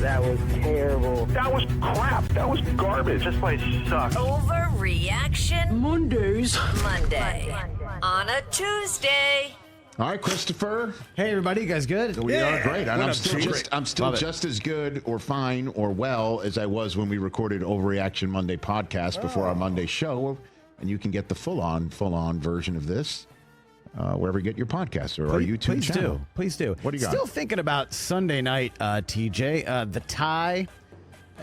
That was terrible. That was crap. That was garbage. This place sucks. Overreaction Monday. On a Tuesday. All right, Christopher. Hey, everybody. You guys good? We are great. And I'm still Love it. just as good or fine or well as I was when we recorded Overreaction Monday podcast before our Monday show. And you can get the full-on version of this wherever you get your podcasts or our YouTube channel. Please do. What do you got? Still thinking about Sunday night, TJ. The tie.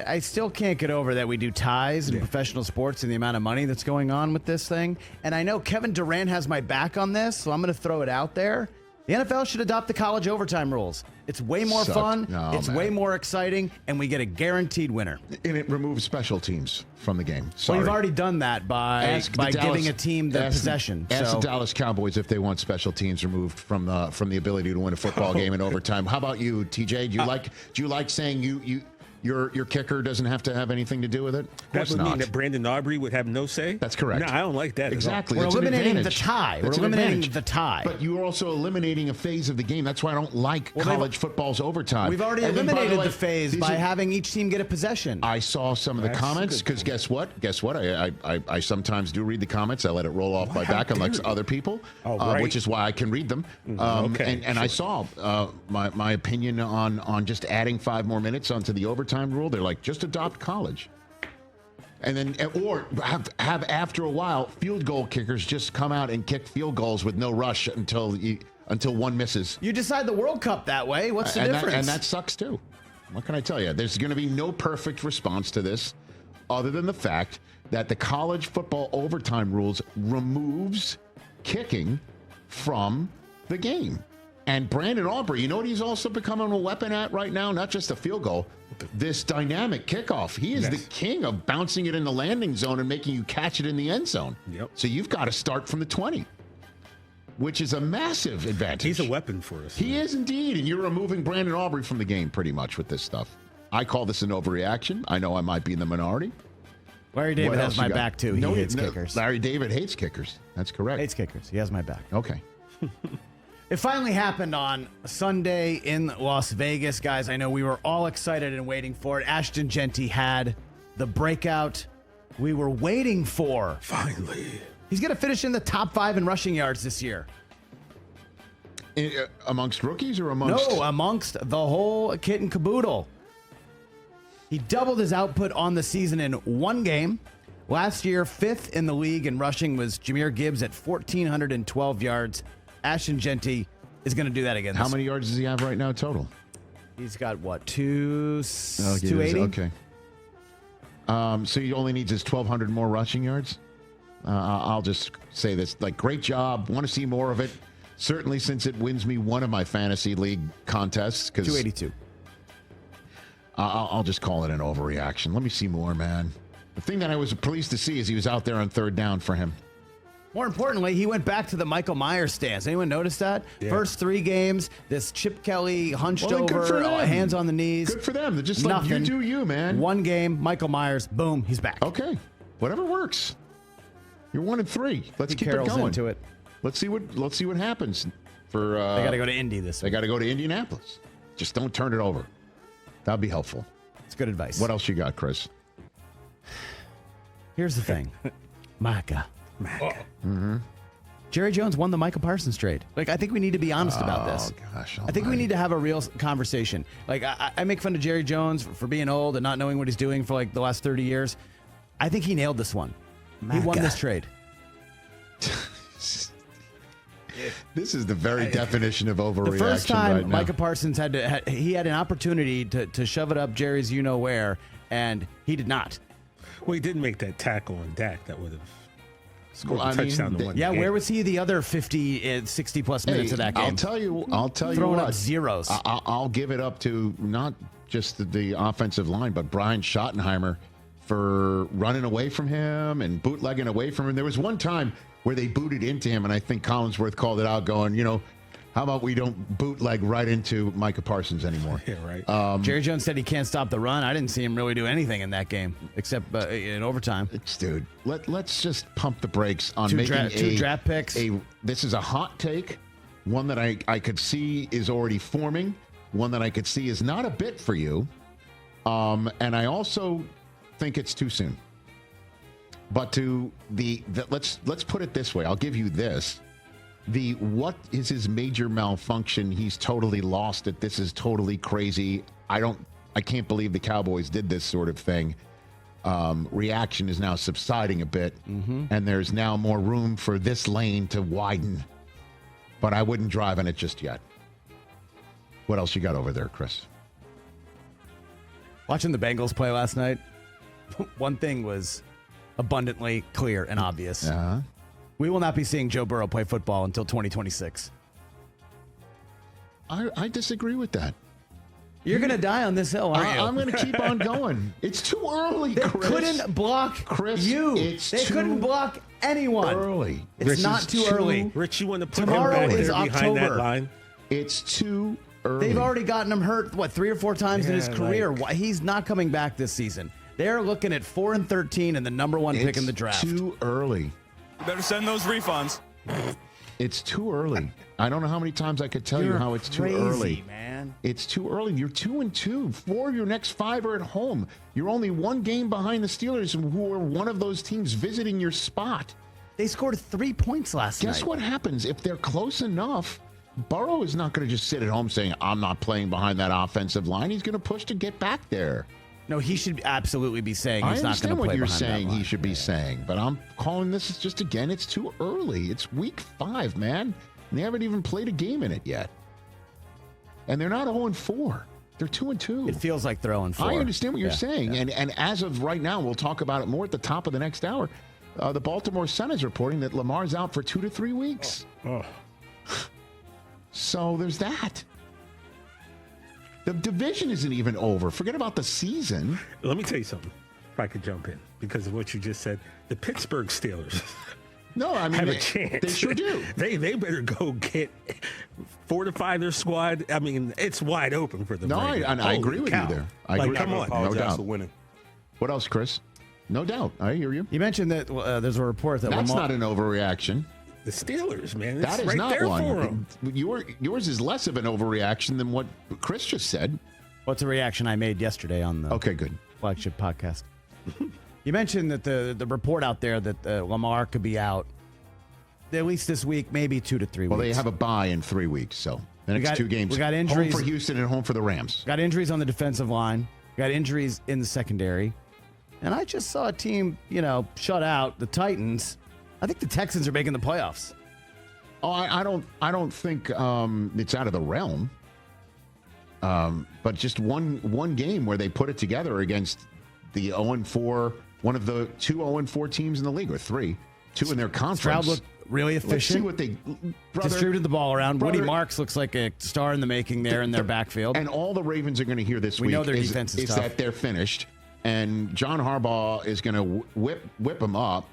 I still can't get over that we do ties in professional sports and the amount of money that's going on with this thing. And I know Kevin Durant has my back on this, so I'm going to throw it out there. The NFL should adopt the college overtime rules. It's way more fun. It's way more exciting, and we get a guaranteed winner. And it removes special teams from the game. Sorry. Well, you've already done that by giving a team the possession. Ask the Dallas Cowboys if they want special teams removed from the ability to win a football game in overtime. How about you, TJ? Do you like saying your kicker doesn't have to have anything to do with it? That would mean that Brandon Aubrey would have no say? That's correct. No, I don't like that. Exactly. We're eliminating the tie. We're eliminating the tie. But you are also eliminating a phase of the game. That's why I don't like college football's overtime. We've already eliminated the phase by having each team get a possession. I saw some of the comments because guess what? I sometimes do read the comments. I let it roll off my back unlike other people, which is why I can read them. And I saw my opinion on just adding 5 more minutes onto the overtime rule. They're like, just adopt college. And then, or have after a while, field goal kickers just come out and kick field goals with no rush until one misses. You decide the World Cup that way. What's the difference? And that sucks too. What can I tell you? There's going to be no perfect response to this other than the fact that the college football overtime rules removes kicking from the game. And Brandon Aubrey, you know what he's also becoming a weapon at right now? Not just a field goal, this dynamic kickoff. He is the king of bouncing it in the landing zone and making you catch it in the end zone. Yep. So you've got to start from the 20, which is a massive advantage. He's a weapon for us. He is indeed, and you're removing Brandon Aubrey from the game pretty much with this stuff. I call this an overreaction. I know I might be in the minority. Larry David has my back, too. He hates kickers. Larry David hates kickers. That's correct. Hates kickers. He has my back. Okay. It finally happened on Sunday in Las Vegas, guys. I know we were all excited and waiting for it. Ashton Jeanty had the breakout we were waiting for. Finally. He's going to finish in the top 5 in rushing yards this year. Amongst rookies or amongst? No, amongst the whole kit and caboodle. He doubled his output on the season in one game. Last year, 5th in the league in rushing was Jahmyr Gibbs at 1,412 yards. Ashton Jeanty is going to do that again. How many yards does he have right now total? He's got, 280? Okay. So he only needs his 1,200 more rushing yards? I'll just say this. Great job. Want to see more of it. Certainly since it wins me one of my fantasy league contests. 282. I'll just call it an overreaction. Let me see more, man. The thing that I was pleased to see is he was out there on 3rd down for him. More importantly, he went back to the Michael Myers stance. Anyone notice that? Yeah. First 3 games, this Chip Kelly hunched over, hands on the knees. Good for them. They're just like, you do you, man. One game, Michael Myers, boom, he's back. Okay. Whatever works. You're 1-3. Let's keep it going. Into it. Let's see what happens. They got to go to Indy this week. They got to go to Indianapolis. Just don't turn it over. That'd be helpful. It's good advice. What else you got, Chris? Here's the thing. Micah. Mm-hmm. Jerry Jones won the Micah Parsons trade. I think we need to be honest about this. Gosh, I think we need to have a real conversation. I make fun of Jerry Jones for being old and not knowing what he's doing for the last 30 years. I think he nailed this one. He won this trade. This is the very definition of overreaction. The first time right now. Micah Parsons had an opportunity to shove it up Jerry's you-know-where, and he did not. Well, he didn't make that tackle on Dak that would have scored a touchdown to win the game. Where was he the other 50, 60-plus minutes of that game? I'll tell you Throwing what. up zeros. I'll give it up to not just the offensive line, but Brian Schottenheimer for running away from him and bootlegging away from him. There was one time where they booted into him, and I think Collinsworth called it out going, how about we don't bootleg right into Micah Parsons anymore? Yeah, right. Jerry Jones said he can't stop the run. I didn't see him really do anything in that game, except in overtime. Dude, let's just pump the brakes on two draft picks. This is a hot take, one that I could see is already forming, one that I could see is not a bit for you, And I also think it's too soon. But let's put it this way. I'll give you this. What is his major malfunction? He's totally lost it. This is totally crazy. I can't believe the Cowboys did this sort of thing. Reaction is now subsiding a bit, and there's now more room for this lane to widen. But I wouldn't drive in it just yet. What else you got over there, Chris? Watching the Bengals play last night, one thing was abundantly clear and obvious. Uh-huh. We will not be seeing Joe Burrow play football until 2026. I disagree with that. You're going to die on this hill, aren't you? I'm going to keep on going. It's too early, They Chris. couldn't block Chris, you. They couldn't block anyone. Early. It's Rich, not too early. Rich, you want to put Tomorrow him back is there behind that October. line? It's too early. They've already gotten him hurt, 3 or 4 times in his career. He's not coming back this season. They're looking at 4-13 and the number 1 pick in the draft. It's too early. You better send those refunds. It's too early. I don't know how many times I could tell you how it's too early. Man. It's too early. You're 2-2. 4 of your next 5 are at home. You're only 1 game behind the Steelers, who are one of those teams visiting your spot. They scored 3 points last night. Guess what happens? If they're close enough, Burrow is not going to just sit at home saying, I'm not playing behind that offensive line. He's going to push to get back there. No, he should absolutely be saying he's not going to play what you're behind that saying line. he should be saying, but I'm calling this just, again, it's too early. It's week 5, man. And they haven't even played a game in it yet. And they're not 0-4. They're 2-2. It feels like they're 0-4. I understand what you're saying. Yeah. And as of right now, we'll talk about it more at the top of the next hour. The Baltimore Sun is reporting that Lamar's out for 2 to 3 weeks. So there's that. The division isn't even over. Forget about the season. Let me tell you something, if I could jump in, because of what you just said. The Pittsburgh Steelers No, I mean, have a chance. They sure do. They better go fortify their squad. I mean, it's wide open for them. No, I agree with you there. I agree. Come on. No doubt. for winning. What else, Chris? No doubt. I hear you. You mentioned that there's a report that That's Lamar... not an overreaction. The Steelers, man. It's That is right not there one. for them. Yours is less of an overreaction than what Chris just said. What's a reaction I made yesterday on the Okay, good. flagship podcast? You mentioned that the report out there that Lamar could be out at least this week, maybe 2 to 3 weeks. Well, they have a bye in 3 weeks, so the next 2 games. We got injuries. Home for Houston and home for the Rams. Got injuries on the defensive line. Got injuries in the secondary. And I just saw a team, shut out the Titans. I think the Texans are making the playoffs. Oh, I don't think it's out of the realm. But just one game where they put it together against the 0-4, one of the 2 0-4 teams in the league, or 3, 2 in their conference. Stroud looked really efficient. Let's see what they distributed the ball around. Woody Marks looks like a star in the making there in their backfield. And all the Ravens are going to hear this week. We know their defense is tough. That they're finished, and John Harbaugh is going to whip them up.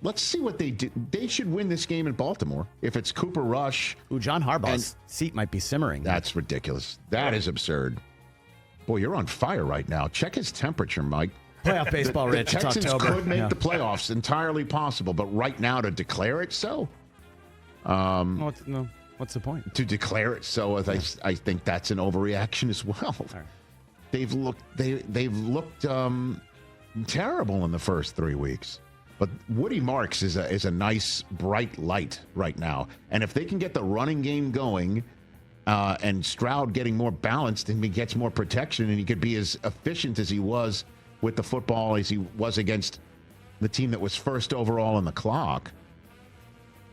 Let's see what they do. They should win this game in Baltimore. If it's Cooper Rush. Ooh, John Harbaugh's seat might be simmering. That's ridiculous. That is absurd. Boy, you're on fire right now. Check his temperature, Mike. Playoff baseball, Rich. The Texans it's October. could make the playoffs, entirely possible, but right now to declare it so. What's the point? To declare it so, I think that's an overreaction as well. Right. They've looked terrible in the first 3 weeks. But Woody Marks is a nice, bright light right now. And if they can get the running game going and Stroud getting more balanced and he gets more protection and he could be as efficient as he was with the football as he was against the team that was first overall on the clock.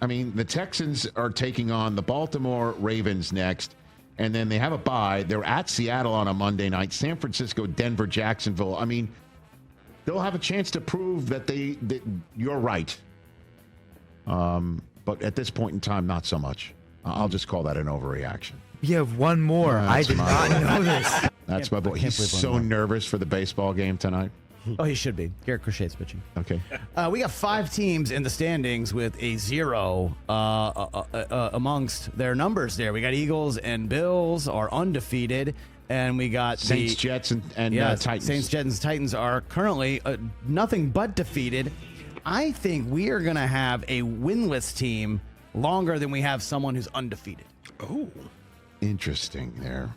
I mean, the Texans are taking on the Baltimore Ravens next, and then they have a bye. They're at Seattle on a Monday night, San Francisco, Denver, Jacksonville. I mean, they'll have a chance to prove that you're right. But at this point in time, not so much. I'll just call that an overreaction. You have one more. I did not know this. That's my boy. He's so nervous for the baseball game tonight. Oh, he should be. Garrett Crochet's pitching. Okay. We got 5 teams in the standings with a 0 amongst their numbers there. We got Eagles and Bills are undefeated. And we got Saints, Jets, and Titans. Saints, Jets, and Titans are currently nothing but defeated. I think we are going to have a winless team longer than we have someone who's undefeated. Oh. Interesting there.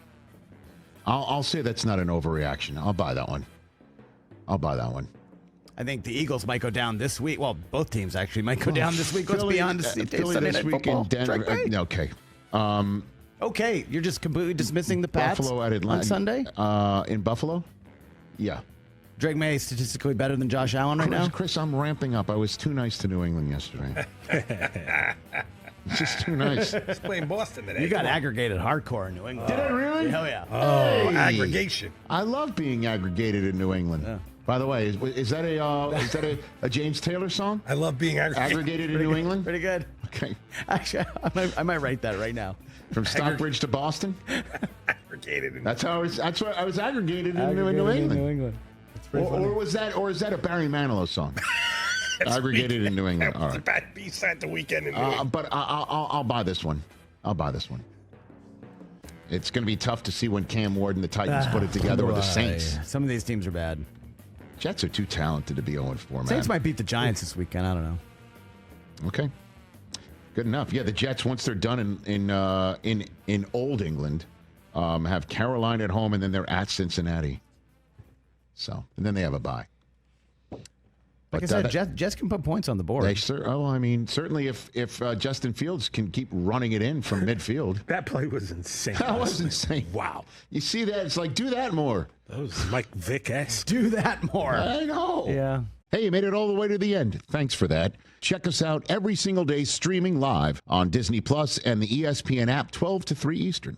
I'll say that's not an overreaction. I'll buy that one. I think the Eagles might go down this week. Well, both teams actually might go down this week. Let's be honest. Philly this week in Denver. Okay. Okay, you're just completely dismissing the Pats Buffalo at Atlanta on Sunday? In Buffalo? Yeah. Drake May is statistically better than Josh Allen right now? Chris, I'm ramping up. I was too nice to New England yesterday. It's just too nice. He's playing Boston today. You got aggregated hardcore in New England. Did I really? Hell yeah. Oh, Hey. aggregation. I love being aggregated in New England. Yeah. By the way, is that a James Taylor song? I love being aggregated. Aggregated in New England? Pretty good. Okay. Actually, I might write that right now. From Stockbridge to Boston? Aggregated. That's what I was aggregated in New England. Or is that a Barry Manilow song? Aggregated in New England. All right. Bad B-side the weekend in New England. But I'll buy this one. It's going to be tough to see when Cam Ward and the Titans put it together with the Saints. Some of these teams are bad. Jets are too talented to be 0-4, man. Saints might beat the Giants this weekend. I don't know. Okay. Good enough. Yeah, the Jets, once they're done in Old England, have Carolina at home, and then they're at Cincinnati. So, and then they have a bye. Like I said, Jets can put points on the board. Certainly if Justin Fields can keep running it in from midfield. That play was insane. That was insane. Wow. You see that? It's like, do that more. That was Mike Vick-esque. Do that more. I know. Yeah. Hey, you made it all the way to the end. Thanks for that. Check us out every single day streaming live on Disney Plus and the ESPN app 12 to 3 Eastern.